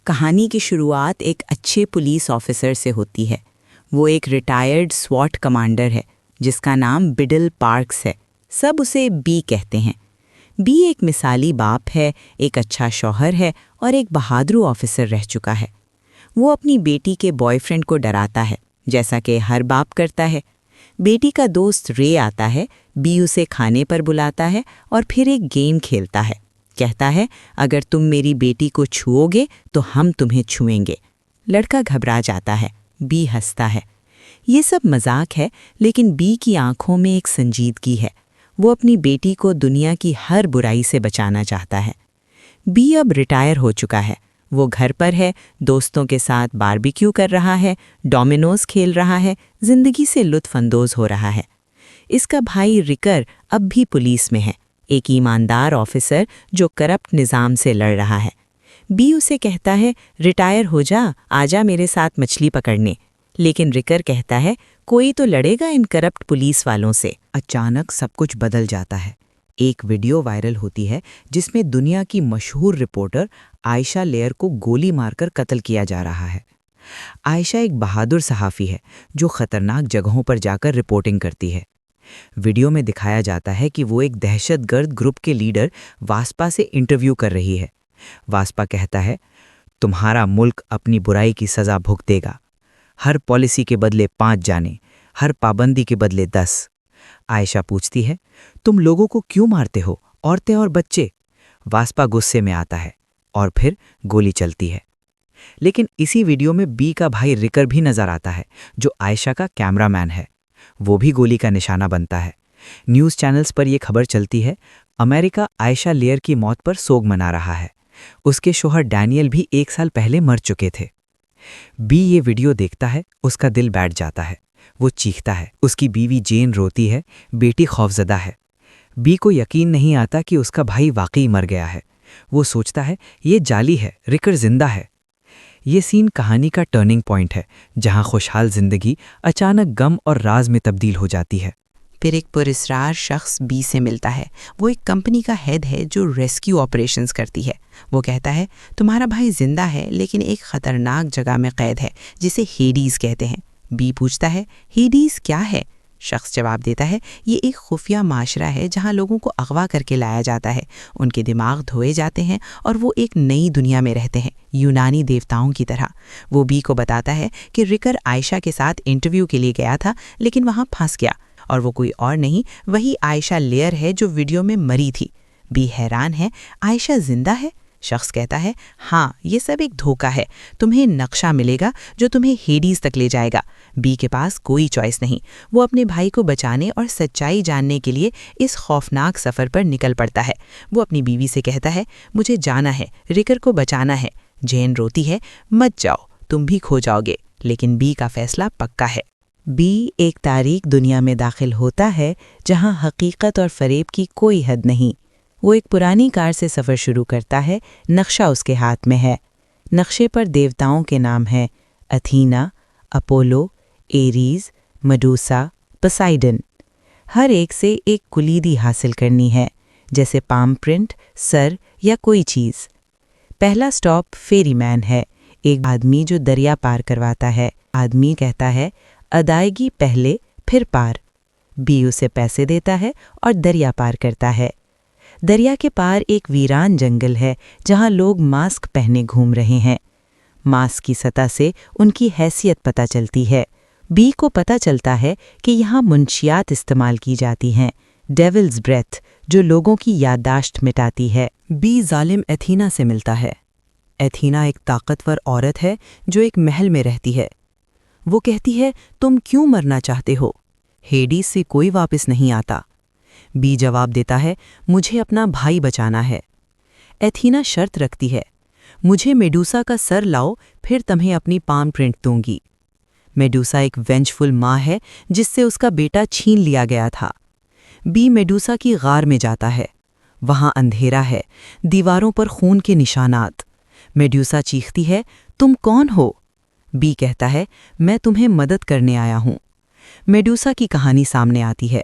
کہانی کی شروعات ایک اچھے پولیس آفیسر سے ہوتی ہے۔ وہ ایک ریٹائرڈ سواٹ کمانڈر ہے جس کا نام بڈل پارکس ہے۔ سب اسے بی کہتے ہیں۔ بی ایک مثالی باپ ہے، ایک اچھا شوہر ہے اور ایک بہادر آفیسر رہ چکا ہے۔ وہ اپنی بیٹی کے بوائے فرینڈ کو ڈراتا ہے، جیسا کہ ہر باپ کرتا ہے۔ بیٹی کا دوست رے آتا ہے، بی اسے کھانے پر بلاتا ہے اور پھر ایک گیم کھیلتا ہے۔ کہتا ہے، اگر تم میری بیٹی کو چھوؤ گے تو ہم تمہیں چھوئیں گے۔ لڑکا گھبرا جاتا ہے، بی ہنستا ہے۔ یہ سب مذاق ہے، لیکن بی کی آنکھوں میں ایک سنجیدگی ہے۔ وہ اپنی بیٹی کو دنیا کی ہر برائی سے بچانا چاہتا ہے۔ بی اب ریٹائر ہو چکا ہے۔ وہ گھر پر ہے، دوستوں کے ساتھ باربیکیو کر رہا ہے، ڈومینوز کھیل رہا ہے، زندگی سے لطف اندوز ہو رہا ہے۔ اس کا بھائی ریکر اب بھی پولیس میں ہے، ایک ایماندار آفیسر جو کرپٹ نظام سے لڑ رہا ہے۔ بی اسے کہتا ہے، ریٹائر ہو جا، آجا میرے ساتھ مچھلی پکڑنے۔ لیکن ریکر کہتا ہے، کوئی تو لڑے گا ان کرپٹ پولیس والوں سے۔ اچانک سب کچھ بدل جاتا ہے۔ ایک ویڈیو وائرل ہوتی ہے جس میں دنیا کی مشہور رپورٹر عائشہ لیئر کو گولی مار کر قتل کیا جا رہا ہے۔ عائشہ ایک بہادر صحافی ہے جو خطرناک جگہوں پر جا کر رپورٹنگ کرتی ہے۔ ویڈیو میں دکھایا جاتا ہے کہ وہ ایک دہشت گرد گروپ کے لیڈر واسپا سے انٹرویو کر رہی ہے۔ واسپا کہتا ہے، تمہارا ملک اپنی برائی کی سزا بھگتے گا۔ ہر پالیسی کے بدلے 5 جانیں، ہر پابندی کے بدلے 10۔ عائشہ پوچھتی ہے، تم لوگوں کو کیوں مارتے ہو، عورتیں اور بچے؟ واسپا غصے میں آتا ہے اور پھر گولی چلتی ہے۔ لیکن اسی ویڈیو میں بی کا بھائی ریکر بھی نظر آتا ہے جو عائشہ کا کیمرہ مین ہے۔ وہ بھی گولی کا نشانہ بنتا ہے۔ نیوز چینلز پر یہ خبر چلتی ہے، امریکہ عائشہ لیئر کی موت پر سوگ منا رہا ہے۔ اس کے شوہر ڈینیل بھی 1 سال پہلے مر چکے تھے۔ بی یہ ویڈیو دیکھتا ہے، اس کا دل بیٹھ جاتا ہے۔ وہ چیختا ہے، اس کی بیوی جین روتی ہے، بیٹی خوفزدہ ہے۔ بی کو یقین نہیں آتا کہ اس کا بھائی واقعی مر گیا ہے۔ وہ سوچتا ہے، یہ جعلی ہے، ریکر زندہ ہے۔ یہ سین کہانی کا ٹرننگ پوائنٹ ہے، جہاں خوشحال زندگی اچانک غم اور راز میں تبدیل ہو جاتی ہے۔ پھر ایک پراسرار شخص بی سے ملتا ہے۔ وہ ایک کمپنی کا ہیڈ ہے جو ریسکیو آپریشنز کرتی ہے۔ وہ کہتا ہے، تمہارا بھائی زندہ ہے لیکن ایک خطرناک جگہ میں قید ہے جسے ہیڈیز کہتے ہیں۔ بی پوچھتا ہے، ہیڈیز کیا ہے؟ شخص جواب دیتا ہے، یہ ایک خفیہ معاشرہ ہے جہاں لوگوں کو اغوا کر کے لایا جاتا ہے، ان کے دماغ دھوئے جاتے ہیں اور وہ ایک نئی دنیا میں رہتے ہیں، یونانی دیوتاؤں کی طرح۔ وہ بی کو بتاتا ہے کہ ریکر عائشہ کے ساتھ انٹرویو کے لیے گیا تھا لیکن وہاں پھنس گیا، اور وہ کوئی اور نہیں، وہی عائشہ لیئر ہے جو ویڈیو میں مری تھی۔ بی حیران ہے، عائشہ زندہ ہے؟ شخص کہتا ہے، ہاں، یہ سب ایک دھوکہ ہے، تمہیں نقشہ ملے گا جو تمہیں ہیڈیز تک لے جائے گا۔ بی کے پاس کوئی چوائس نہیں، وہ اپنے بھائی کو بچانے اور سچائی جاننے کے لیے اس خوفناک سفر پر نکل پڑتا ہے۔ وہ اپنی بیوی سے کہتا ہے، مجھے جانا ہے، ریکر کو بچانا ہے۔ جین روتی ہے، مت جاؤ، تم بھی کھو جاؤ گے۔ لیکن بی کا فیصلہ پکا ہے۔ بی ایک تاریک دنیا میں داخل ہوتا ہے جہاں حقیقت اور فریب کی کوئی حد نہیں۔ وہ ایک پرانی کار سے سفر شروع کرتا ہے، نقشہ اس کے ہاتھ میں ہے۔ نقشے پر دیوتاؤں کے نام ہیں، اتھینا، اپولو، ایریز، میڈوسا، پوسائیڈن۔ ہر ایک سے ایک کلیدی حاصل کرنی ہے، جیسے پام پرنٹ، سر یا کوئی چیز۔ پہلا سٹاپ فیری مین ہے، ایک آدمی جو دریا پار کرواتا ہے۔ آدمی کہتا ہے، ادائیگی پہلے پھر پار۔ بی اسے پیسے دیتا ہے اور دریا پار کرتا ہے۔ دریا کے پار ایک ویران جنگل ہے جہاں لوگ ماسک پہنے گھوم رہے ہیں۔ ماسک کی سطح سے ان کی حیثیت پتہ چلتی ہے۔ بی کو پتہ چلتا ہے کہ یہاں منشیات استعمال کی جاتی ہیں، ڈیولز بریتھ، جو لوگوں کی یادداشت مٹاتی ہے۔ بی ظالم ایتھینا سے ملتا ہے۔ ایتھینا ایک طاقتور عورت ہے جو ایک محل میں رہتی ہے۔ وہ کہتی ہے، تم کیوں مرنا چاہتے ہو؟ ہیڈیز سے کوئی واپس نہیں آتا۔ بی جواب دیتا ہے، مجھے اپنا بھائی بچانا ہے۔ ایتھینا شرط رکھتی ہے، مجھے میڈوسا کا سر لاؤ، پھر تمہیں اپنی پام پرنٹ دوں گی۔ میڈوسا ایک وینجفل ماں ہے جس سے اس کا بیٹا چھین لیا گیا تھا۔ بی میڈوسا کی غار میں جاتا ہے۔ وہاں اندھیرا ہے، دیواروں پر خون کے نشانات۔ میڈوسا چیختی ہے، تم کون ہو؟ بی کہتا ہے، میں تمہیں مدد کرنے آیا ہوں۔ میڈوسا کی کہانی سامنے آتی ہے۔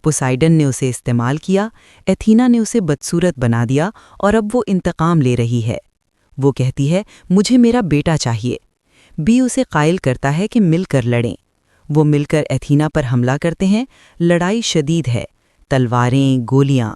پوسائیڈن نے اسے استعمال کیا، ایتھینا نے اسے بدصورت بنا دیا اور اب وہ انتقام لے رہی ہے۔ وہ کہتی ہے مجھے میرا بیٹا چاہیے۔ بی اسے قائل کرتا ہے کہ مل کر لڑیں۔ وہ مل کر ایتھینا پر حملہ کرتے ہیں۔ لڑائی شدید ہے، تلواریں، گولیاں۔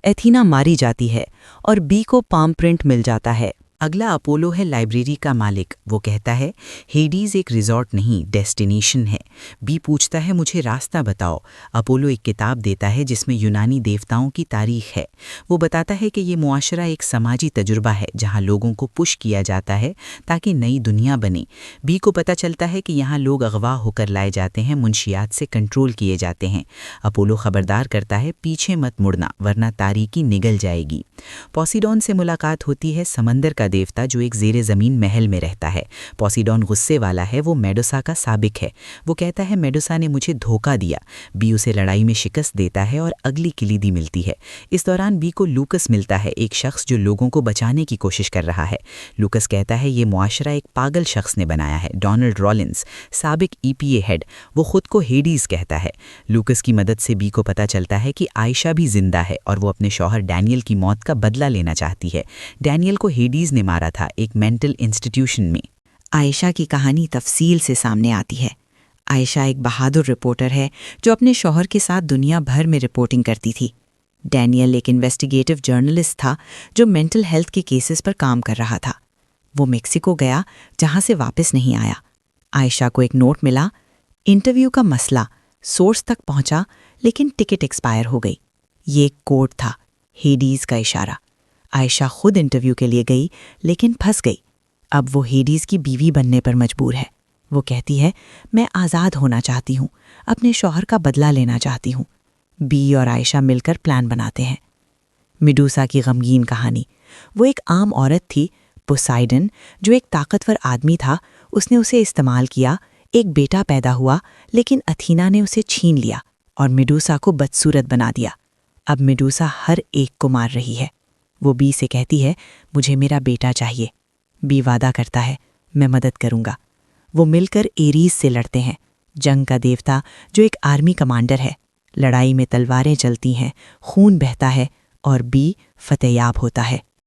ایتھینا ماری جاتی ہے اور بی کو پام پرنٹ مل جاتا ہے۔ اگلا اپولو ہے لائبریری کا مالک۔ وہ کہتا ہے ہیڈیز ایک ریزورٹ نہیں، ڈیسٹینیشن ہے۔ بی پوچھتا ہے مجھے راستہ بتاؤ۔ اپولو ایک کتاب دیتا ہے جس میں یونانی دیوتاؤں کی تاریخ ہے۔ وہ بتاتا ہے کہ یہ معاشرہ ایک سماجی تجربہ ہے جہاں لوگوں کو پش کیا جاتا ہے تاکہ نئی دنیا بنے۔ بی کو پتہ چلتا ہے کہ یہاں لوگ اغوا ہو کر لائے جاتے ہیں، منشیات سے کنٹرول کیے جاتے ہیں۔ اپولو خبردار کرتا ہے پیچھے مت مڑنا ورنہ تاریکی نگل جائے گی۔ پوسیڈون سے ملاقات ہوتی ہے، سمندر کا دیوتا جو ایک زیر زمین محل میں رہتا ہے۔ پوسیڈون غصے والا ہے، وہ میڈوسا کا سابق ہے۔ وہ کہتا ہے میڈوسا نے مجھے دھوکہ دیا۔ بی اسے لڑائی میں شکست دیتا ہے اور اگلی کلیدی ملتی ہے۔ اس دوران بی کو لوکس ملتا ہے، ایک شخص جو لوگوں کو بچانے کی کوشش کر رہا ہے۔ لوکس کہتا ہے یہ معاشرہ ایک پاگل شخص نے بنایا ہے، ڈونلڈ رولنس، سابق EPA ہیڈ۔ وہ خود کو ہیڈیز کہتا ہے۔ لوکس کی مدد سے بی کو پتہ چلتا ہے کہ عائشہ بھی زندہ ہے اور وہ اپنے شوہر ڈینیل کی موت کا بدلہ لینا چاہتی ہے۔ ڈینیل کو ہیڈیز نے مارا تھا، ایک مینٹل انسٹیٹیوشن میں۔ عائشہ کی کہانی تفصیل سے سامنے آتی ہے۔ عائشہ ایک بہادر رپورٹر ہے جو اپنے شوہر کے ساتھ دنیا بھر میں رپورٹنگ کرتی تھی۔ ڈینیل ایک انویسٹیگیٹو جرنلسٹ تھا جو مینٹل ہیلتھ کے کیسز پر کام کر رہا تھا۔ وہ میکسیکو گیا جہاں سے واپس نہیں آیا۔ عائشہ کو ایک نوٹ ملا، انٹرویو کا مسئلہ، سورس تک پہنچا لیکن ٹکٹ ایکسپائر ہو گئی۔ یہ ایک کوڈ تھا، ہیڈیز کا اشارہ۔ عائشہ خود انٹرویو کے لیے گئی لیکن پھنس گئی۔ اب وہ ہیڈیز کی بیوی بننے پر مجبور ہے۔ وہ کہتی ہے میں آزاد ہونا چاہتی ہوں، اپنے شوہر کا بدلہ لینا چاہتی ہوں۔ بی اور عائشہ مل کر پلان بناتے ہیں۔ میڈوسا کی غمگین کہانی۔ وہ ایک عام عورت تھی، پوسائیڈن، جو ایک طاقتور آدمی تھا۔ اس نے اسے استعمال کیا، ایک بیٹا پیدا ہوا لیکن اتھینا نے اسے چھین لیا اور میڈوسا کو بدصورت بنا دیا۔ اب میڈوسا ہر ایک کو مار رہی ہے۔ وہ بی سے کہتی ہے مجھے میرا بیٹا چاہیے۔ بی وعدہ کرتا ہے میں مدد کروں گا۔ وہ مل کر ایریز سے لڑتے ہیں، جنگ کا دیوتا جو ایک آرمی کمانڈر ہے۔ لڑائی میں تلواریں چلتی ہیں، خون بہتا ہے اور بی فتح یاب ہوتا ہے۔